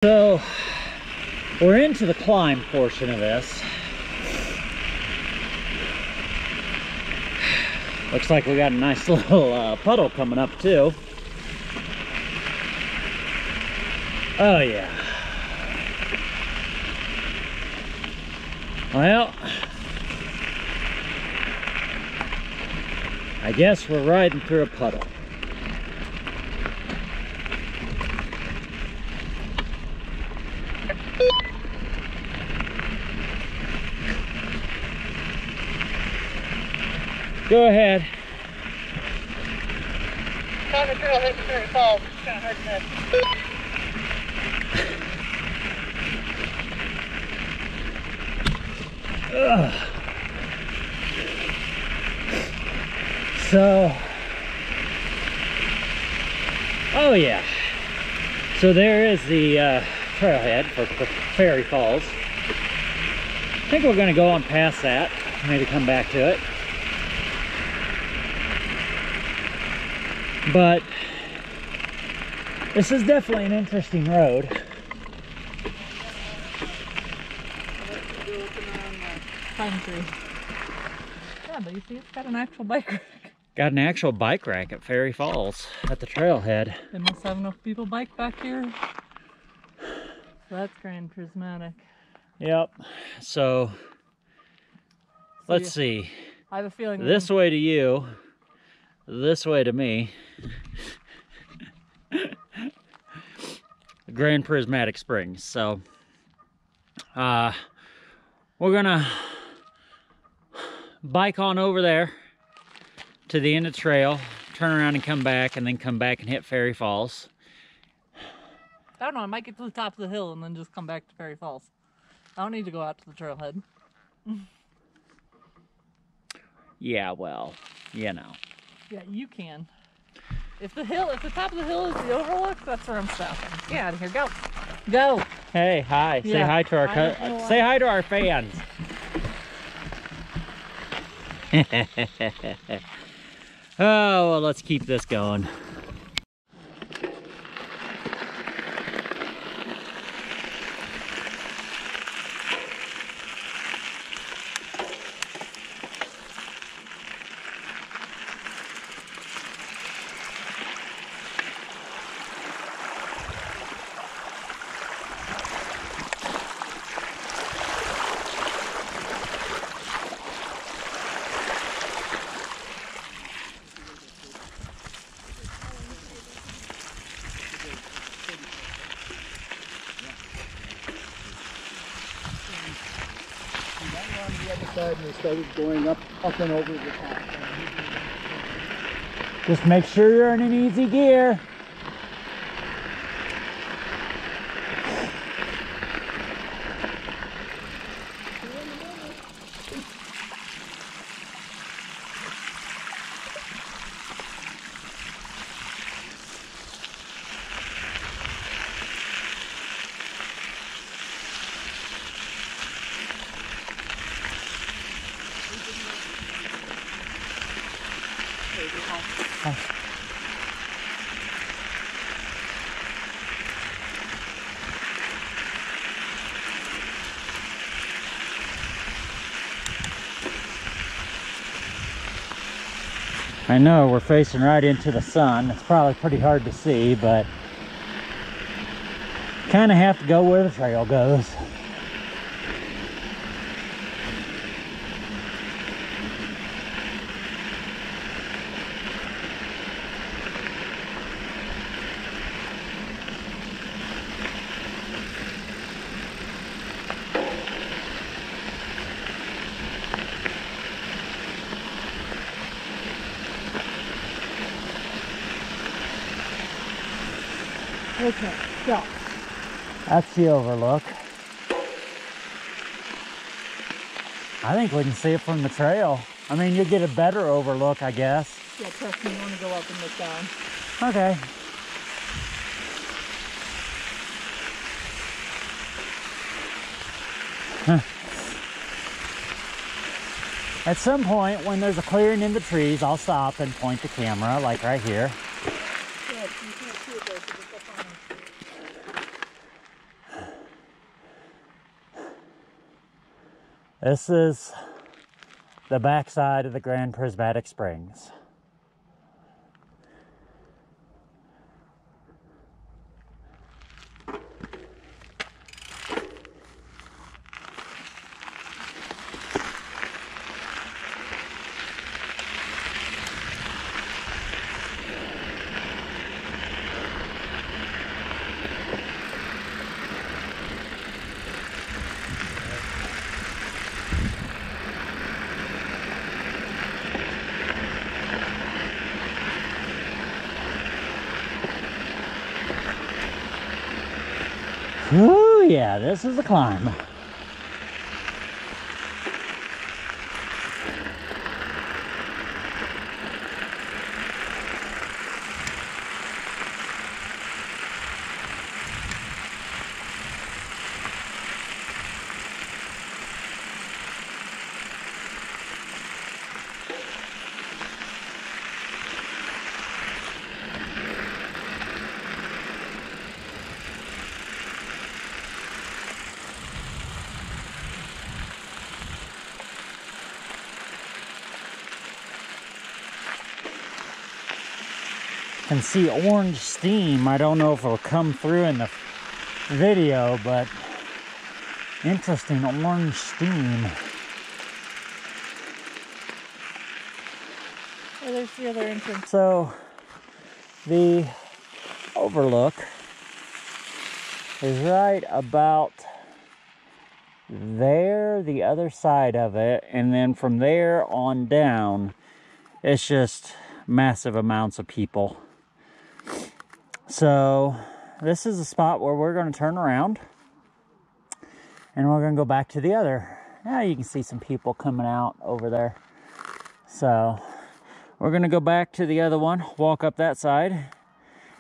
So we're into the climb portion of this. Looks like we got a nice little puddle coming up too. Oh yeah. Well, I guess we're riding through a puddle. Go ahead. On the trail, hit the falls. It's kind of hard to miss. So, oh yeah. So there is the trailhead for Fairy Falls. I think we're going to go on past that, maybe come back to it. But this is definitely an interesting road. Pine tree. Yeah, but you see, it's got an actual bike rack. Got an actual bike rack at Fairy Falls at the trailhead. They must have enough people bike back here. So that's Grand Prismatic. Yep. So let's see. I have a feeling this way to you, this way to me. Grand Prismatic Springs. So we're gonna bike on over there to the end of the trail, turn around and come back, and then come back and hit Fairy Falls. I don't know, I might get to the top of the hill and then just come back to Fairy Falls. I don't need to go out to the trailhead. Yeah, well, you know. Yeah, you can. If the top of the hill is the overlook, that's where I'm stopping. Get out of here, go. Go. Hey, hi. Yeah. Say hi to our say hi to our fans. Oh, well, let's keep this going. On the other side, and we started going up and over the top. Just make sure you're in an easy gear. I know we're facing right into the sun. It's probably pretty hard to see, but kind of have to go where the trail goes. Okay, go. That's the overlook. I think we can see it from the trail. I mean, you get a better overlook, I guess. Yeah, trust me, you want to go up and look down. Okay. At some point, when there's a clearing in the trees, I'll stop and point the camera, like right here. Yeah, you can't see it though, 'cause it's up on This is the backside of the Grand Prismatic Springs. Ooh, yeah, this is a climb. Can see orange steam. I don't know if it'll come through in the video, but interesting orange steam. Oh, there's the other entrance. So the overlook is right about there, the other side of it, and then from there on down, it's just massive amounts of people. So this is a spot where we're going to turn around and we're going to go back to the other. Now you can see some people coming out over there. So we're going to go back to the other one, walk up that side,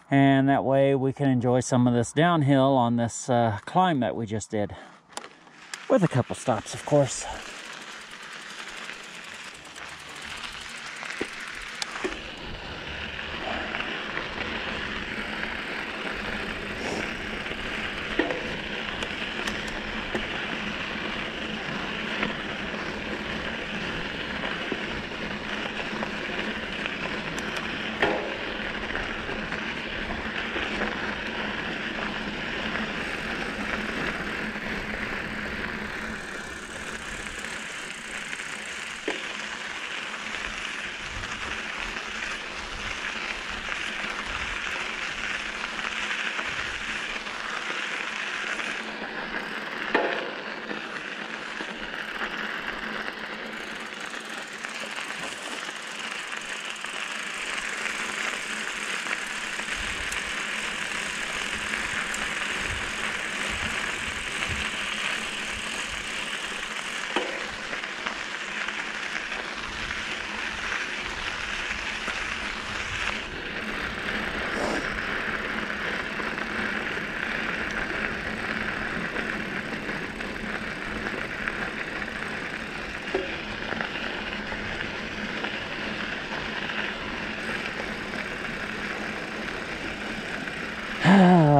and that way we can enjoy some of this downhill on this climb that we just did. With a couple stops, of course.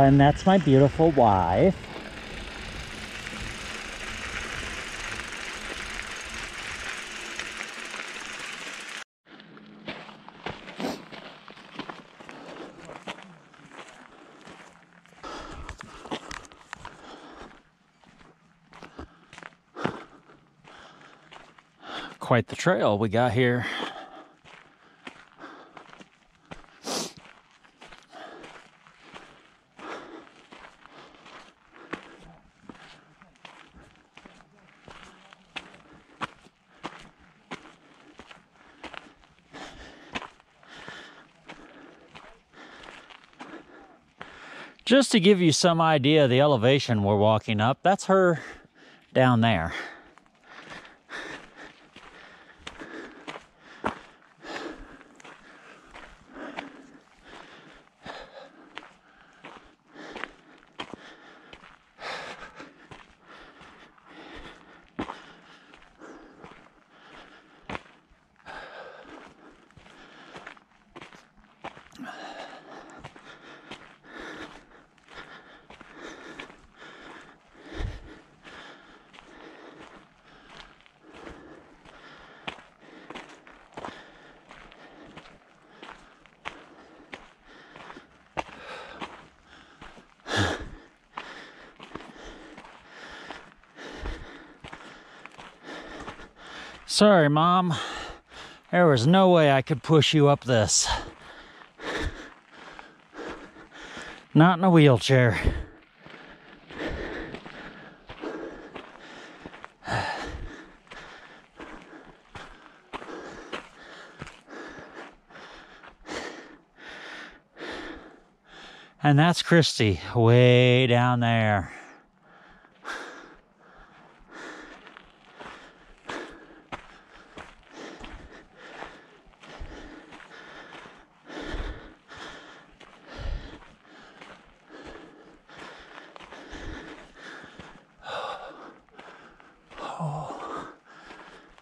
And that's my beautiful wife. Quite the trail we got here. Just to give you some idea of the elevation we're walking up, that's her down there. Sorry, Mom. There was no way I could push you up this. Not in a wheelchair. And that's Christy, way down there.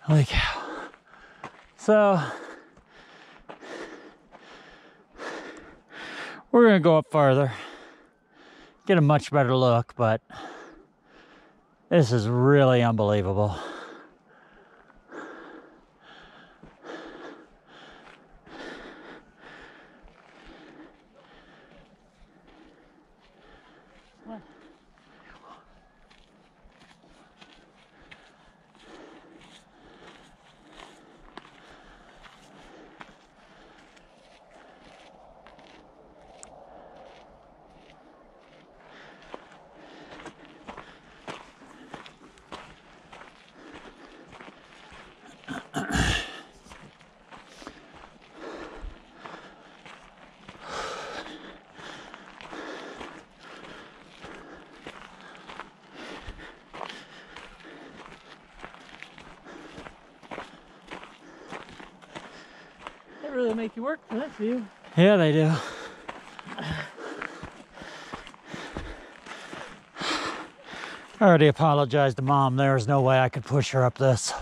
Holy cow. So, we're gonna go up farther, get a much better look, but this is really unbelievable. They really make you work for this view. Yeah, they do. I already apologized to Mom. There was no way I could push her up this.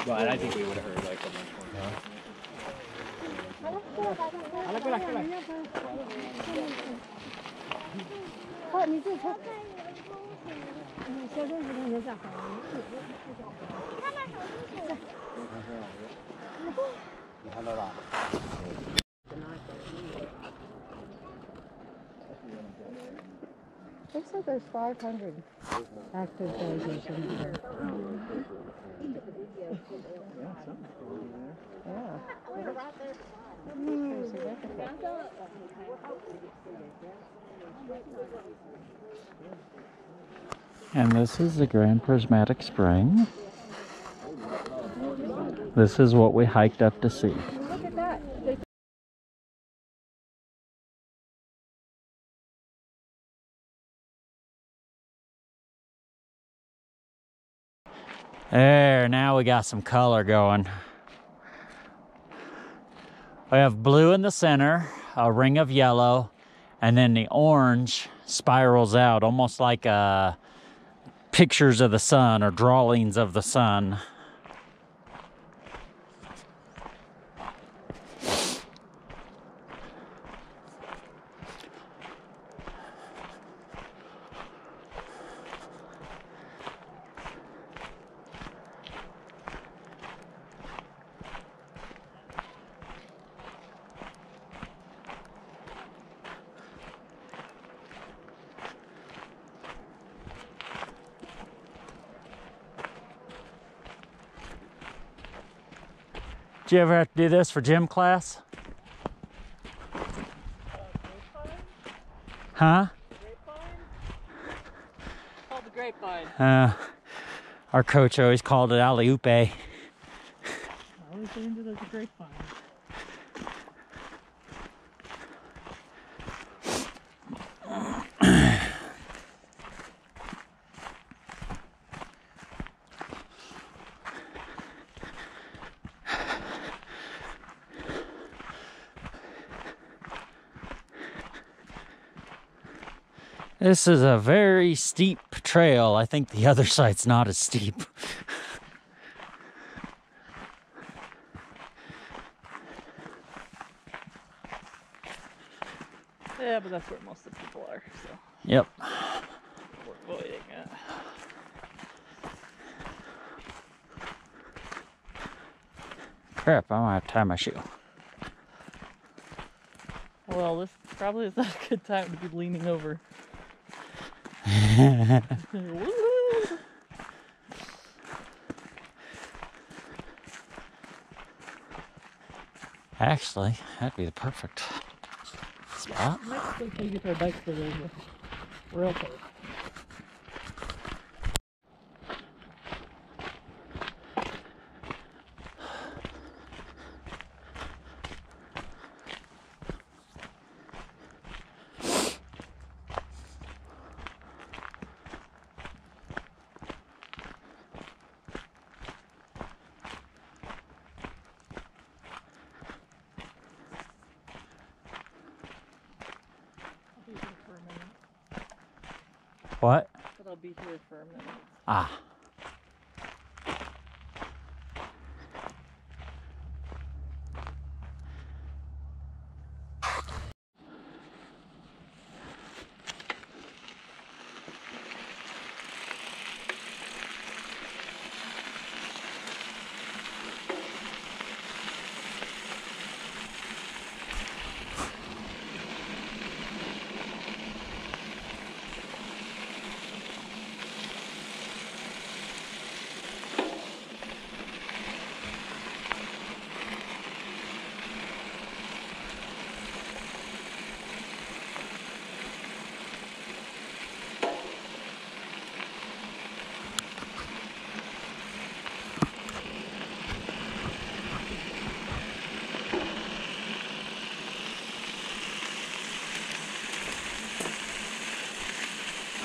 But I think we would have heard like a bunch more. Looks like there's 500 active dozers in here. Yeah. Pretty significant. And this is the Grand Prismatic Spring. This is what we hiked up to see. Look at that. There, now we got some color going. We have blue in the center, a ring of yellow, and then the orange spirals out, almost like pictures of the sun or drawings of the sun. Did you ever have to do this for gym class? Huh? Called the grapevine. Our coach always called it alley-oop. I always learned it as a grapevine. This is a very steep trail. I think the other side's not as steep. Yeah, but that's where most of the people are, so Yep. we're avoiding it. Crap, I might have to tie my shoe. Well, this probably is not a good time to be leaning over. Actually, that'd be the perfect spot. Next week we get our bikes for the rail cars. What? But I'll be here for a minute. Ah.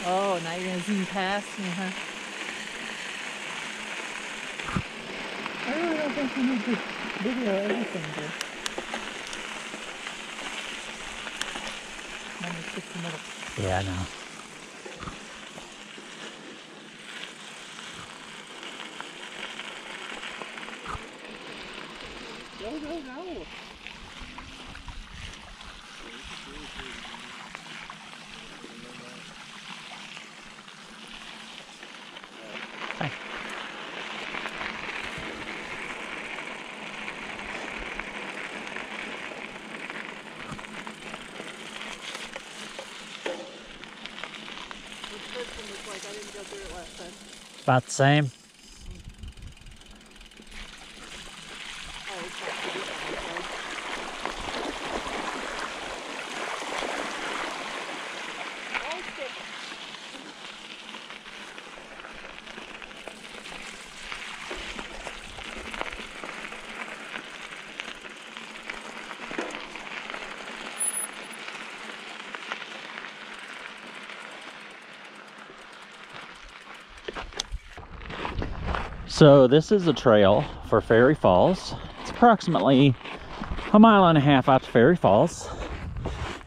Oh, now you're gonna zoom past me, huh? I really don't think you need to video everything, dude. Only 60 minutes. Yeah, I know. Go. Like I didn't go through it last time. About the same. Oh, it's like pretty on So this is a trail for Fairy Falls. It's approximately a mile and a half out to Fairy Falls.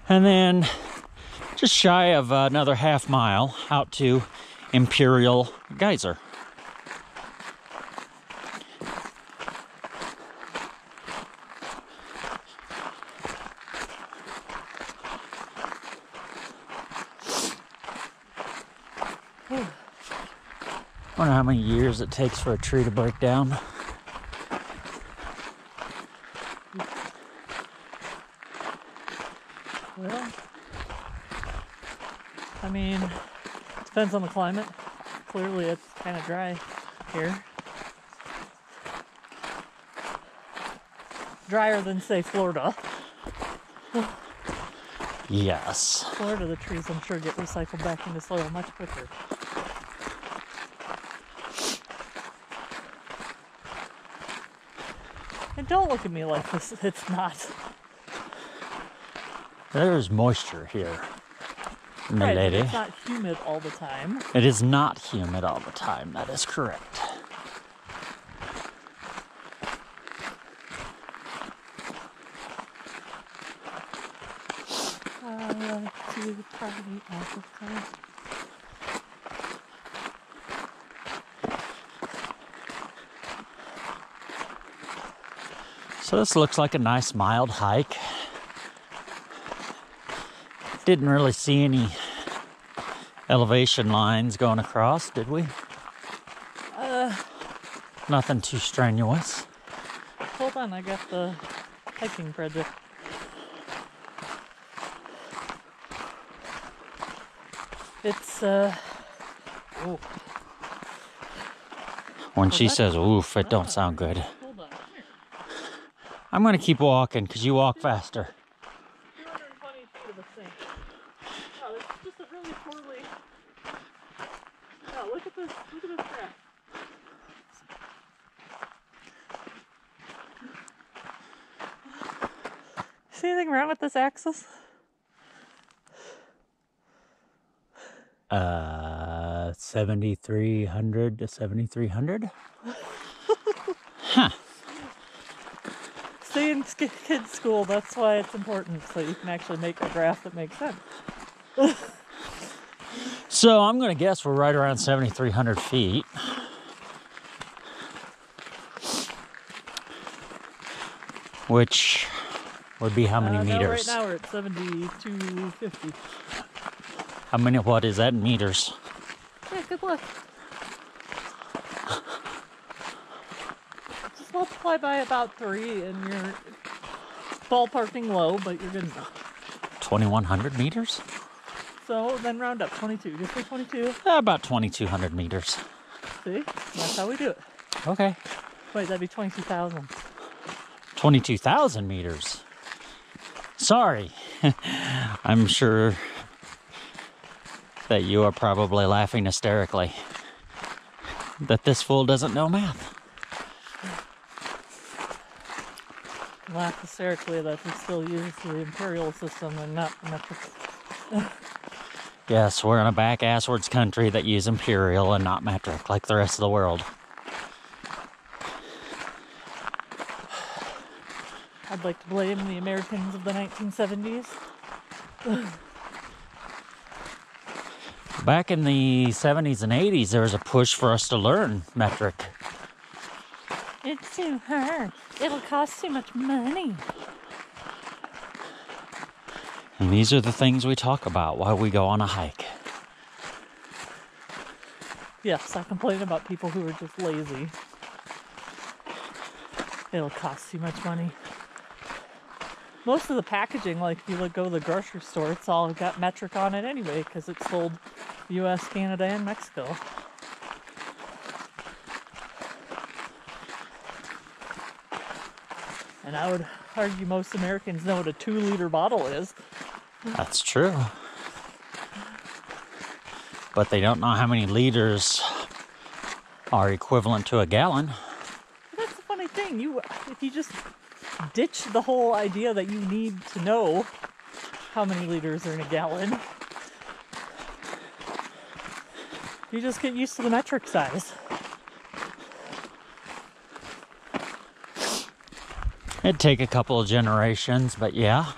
And then just shy of another half mile out to Imperial Geyser. I wonder how many years it takes for a tree to break down. Well, I mean, depends on the climate. Clearly it's kind of dry here. drier than, say, Florida. Yes. Florida, the trees, I'm sure, get recycled back into soil much quicker. And don't look at me like this. It's not. There's moisture here, my Right, but lady. it's not humid all the time. It is not humid all the time. That is correct. I like to party all the time. So this looks like a nice mild hike. Didn't really see any elevation lines going across, did we? Nothing too strenuous. Hold on, I got the hiking project. It's, oh, When she says oof, it don't sound good. hold on. Here. I'm gonna keep walking because you walk faster. 220 feet of a sink. Oh, it's just a really poorly. Oh, look at this crap. See anything wrong with this axis? 7,300 to 7,300. Huh. Stay in kids' school, that's why it's important, so you can actually make a graph that makes sense. So I'm gonna guess we're right around 7,300 feet. Which would be how many No, meters? right now we're at 7,250. How many, what is that in meters? Yeah, good luck. Just multiply by about 3 and you're ballparking low, but you're good enough. 2,100 meters? So then round up, 22. Just say 22. About 2,200 meters. See? That's how we do it. Okay. Wait, that'd be 22,000. 22,000 meters. Sorry. I'm sure that you are probably laughing hysterically that this fool doesn't know math. Laugh hysterically that we still use the imperial system and not metric. Yes, we're in a back-asswards country that use imperial and not metric like the rest of the world. I'd like to blame the Americans of the 1970s. Back in the 70s and 80s, there was a push for us to learn metric. It's too hard. It'll cost too much money. And these are the things we talk about while we go on a hike. Yes, I complain about people who are just lazy. It'll cost too much money. Most of the packaging, like if you go to the grocery store, it's all got metric on it anyway because it's sold US, Canada, and Mexico. And I would argue most Americans know what a 2-liter bottle is. That's true. But they don't know how many liters are equivalent to a gallon. That's the funny thing. If you just ditch the whole idea that you need to know how many liters are in a gallon, you just get used to the metric size. It'd take a couple of generations, but yeah.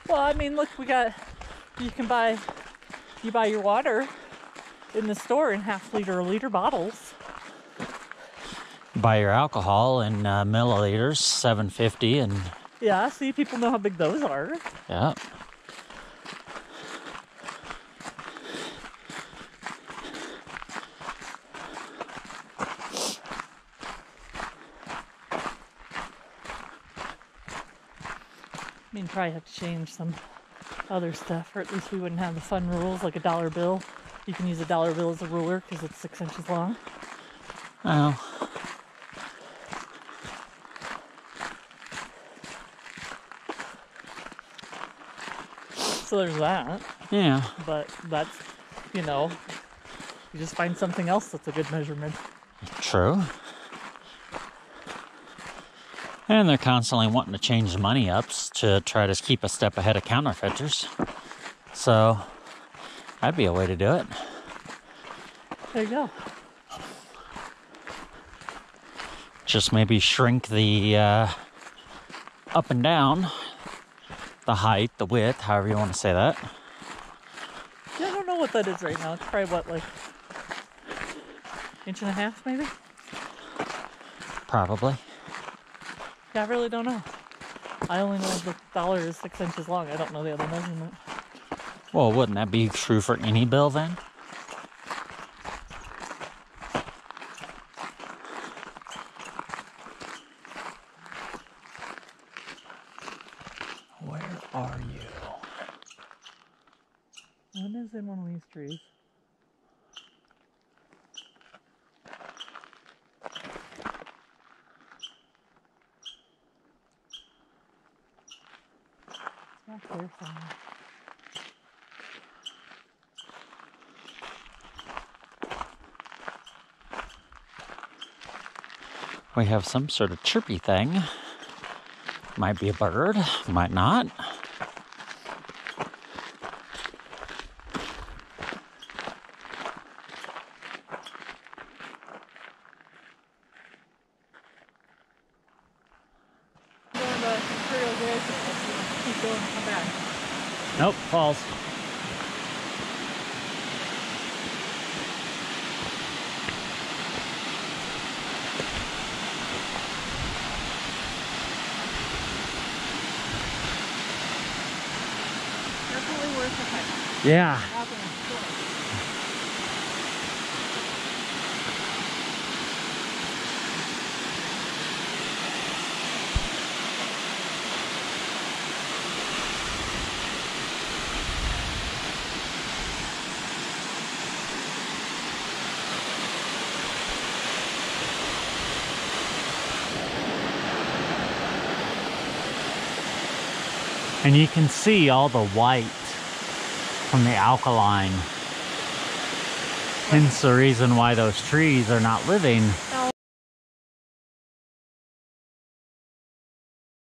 Well, I mean, look, you buy your water in the store in half-liter or liter bottles. Buy your alcohol in milliliters, 750, and Yeah, see, people know how big those are. yeah. I mean, probably have to change some other stuff, or at least we wouldn't have the fun rules like a dollar bill. You can use a dollar bill as a ruler because it's 6 inches long. Well, so there's that. Yeah. But that's, you know, you just find something else that's a good measurement. True. And they're constantly wanting to change the money ups to try to keep a step ahead of counterfeiters. So that'd be a way to do it. There you go. Just maybe shrink the up and down, the height, the width, however you want to say that. Yeah, I don't know what that is right now. It's probably what, like, 1.5 inches maybe? Probably. Yeah, I really don't know. I only know the dollar is 6 inches long. I don't know the other measurement. Well, wouldn't that be true for any bill then? Where are you? One is in one of these trees. It's back there somewhere. We have some sort of chirpy thing. Might be a bird, might not. Going to Imperial Ridge, keep going and come back. Nope, falls. Definitely worth the hike. Yeah. And you can see all the white from the alkaline. Hence the reason why those trees are not living